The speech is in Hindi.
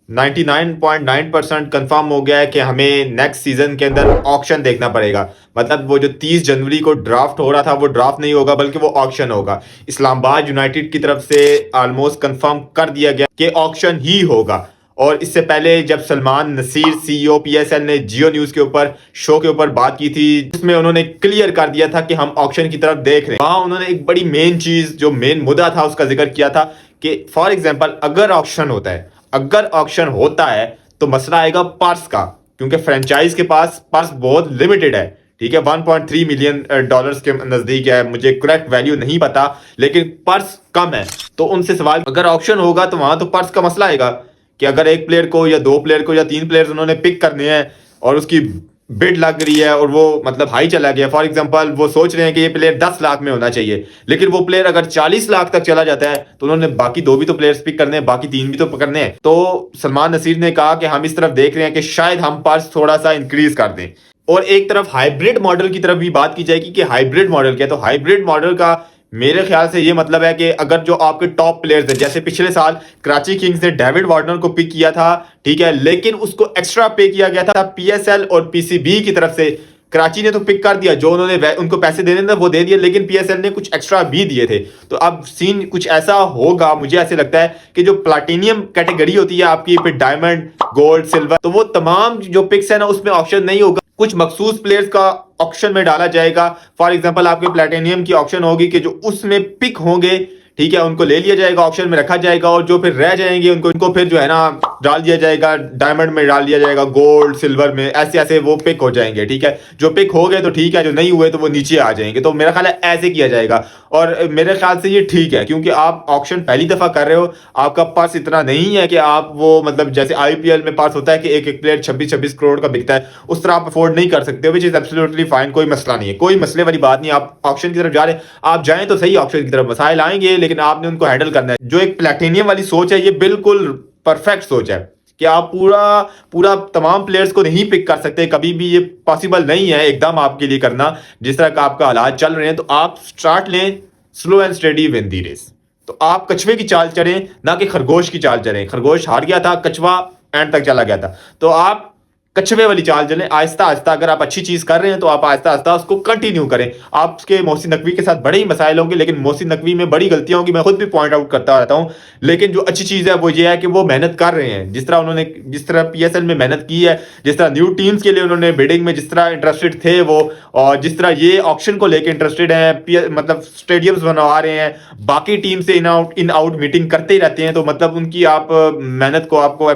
99.9% कंफर्म हो गया है कि हमें नेक्स्ट सीजन के अंदर ऑक्शन देखना पड़ेगा। मतलब वो जो 30 जनवरी को ड्राफ्ट हो रहा था वो ड्राफ्ट नहीं होगा बल्कि वो ऑक्शन होगा। इस्लामाबाद यूनाइटेड की तरफ से ऑलमोस्ट कंफर्म कर दिया गया कि ऑक्शन ही होगा। और इससे पहले जब सलमान नसीर सीईओ पीएसएल ने जियो न्यूज के ऊपर शो के ऊपर बात की थी, उसमें उन्होंने क्लियर कर दिया था कि हम ऑक्शन की तरफ देख रहे हैं। वहां उन्होंने एक बड़ी मेन चीज जो मेन मुद्दा था उसका जिक्र किया था कि फॉर एग्जांपल अगर ऑक्शन होता है तो मसला आएगा पर्स का, क्योंकि फ्रेंचाइज के पास पर्स बहुत लिमिटेड है। ठीक है, 1.3 मिलियन डॉलर्स के नजदीक है, मुझे करेक्ट वैल्यू नहीं पता, लेकिन पर्स कम है। तो उनसे सवाल, अगर ऑक्शन होगा तो वहां तो पर्स का मसला आएगा कि अगर एक प्लेयर को या दो प्लेयर को या तीन प्लेयर्स उन्होंने पिक करने हैं और उसकी बिड लग रही है और वो मतलब हाई चला गया, फॉर एग्जांपल वो सोच रहे हैं कि ये प्लेयर 10 लाख में होना चाहिए, लेकिन वो प्लेयर अगर 40 लाख तक चला जाता है तो उन्होंने बाकी दो भी तो प्लेयर्स पिक करने हैं, बाकी तीन भी तो पकड़ने हैं। तो सलमान नसीर ने कहा कि हम इस तरफ देख रहे हैं कि शायद हम पर्स थोड़ा सा इंक्रीज कर दें। और एक तरफ हाइब्रिड मॉडल की तरफ भी बात की जाएगी कि हाइब्रिड मॉडल क्या है। तो हाइब्रिड मॉडल का मेरे ख्याल से ये मतलब है कि अगर जो आपके टॉप प्लेयर्स हैं, जैसे पिछले साल कराची किंग्स ने डेविड वार्नर को पिक किया था, ठीक है, लेकिन उसको एक्स्ट्रा पे किया गया था पीएसएल और पीसीबी की तरफ से। कराची ने तो पिक कर दिया, जो उन्होंने उनको पैसे देने थे वो दे दिए, लेकिन पीएसएल ने कुछ एक्स्ट्रा भी दिए थे। तो अब सीन कुछ ऐसा होगा, मुझे ऐसे लगता है कि जो प्लैटिनियम कैटेगरी होती है आपकी, फिर डायमंड, गोल्ड, सिल्वर, तो वो तमाम जो पिक्स है ना उसमें ऑप्शन नहीं होगा, कुछ मखसूस प्लेयर्स का ऑक्शन में डाला जाएगा। फॉर एग्जांपल आपके प्लैटिनियम की ऑक्शन होगी कि जो उसमें पिक होंगे, ठीक है, उनको ले लिया जाएगा, ऑक्शन में रखा जाएगा, और जो फिर रह जाएंगे उनको फिर जो है ना डाल दिया जाएगा, डायमंड में डाल दिया जाएगा, गोल्ड, सिल्वर में, ऐसे ऐसे वो पिक हो जाएंगे। ठीक है, जो पिक हो गए तो ठीक है, जो नहीं हुए तो वो नीचे आ जाएंगे। तो मेरा ख्याल है ऐसे किया जाएगा, और मेरे ख्याल से ये ठीक है, क्योंकि आप ऑक्शन पहली दफा कर रहे हो, आपका पास इतना नहीं है कि आप वो मतलब जैसे आईपीएल में पास होता है कि एक एक प्लेयर 26-26 करोड़ का बिकता है, उस तरह आप अफोर्ड नहीं कर सकते, विच इज एब्सोल्युटली फाइन, कोई मसला नहीं है, कोई मसले वाली बात नहीं। आप ऑक्शन की तरफ जा रहे हैं, आप जाएं तो सही, ऑक्शन की तरफ मसाइल आएंगे, लेकिन आपने उनको हैंडल करना है। जो एक प्लैटिनियम वाली सोच है, ये बिल्कुल परफेक्ट सोच है कि आप पूरा पूरा तमाम प्लेयर्स को नहीं पिक कर सकते, कभी भी ये पॉसिबल नहीं है एकदम आपके लिए करना, जिस तरह का आपका हालात चल रहे हैं। तो आप स्टार्ट लें, slow and steady win the race. तो आप कछुए की चाल चलें, ना कि खरगोश की चाल चलें। खरगोश हार गया था, कछुआ एंड तक चला गया था, तो आप कछुए वाली चाल चलें, आहिस्ता आहिस्ता। अगर आप अच्छी चीज कर रहे हैं तो आप आहिस्ता आहिस्ता उसको कंटिन्यू करें। आपके मोहसिन नकवी के साथ बड़े ही मसाइल होंगे, लेकिन मोहसिन नकवी में बड़ी गलतियां होंगी, मैं खुद भी पॉइंट आउट करता रहता हूं। लेकिन जो अच्छी चीज है वो ये है कि वो मेहनत कर रहे हैं, जिस तरह पीएसएल में मेहनत की है, जिस तरह न्यू टीम्स के लिए उन्होंने बिडिंग में जिस तरह इंटरेस्टेड थे वो, और जिस तरह ये ऑक्शन को लेकर इंटरेस्टेड है, मतलब स्टेडियम्स बनवा रहे हैं, बाकी टीम से इन आउट मीटिंग करते ही रहते हैं। तो मतलब उनकी आप मेहनत को आपको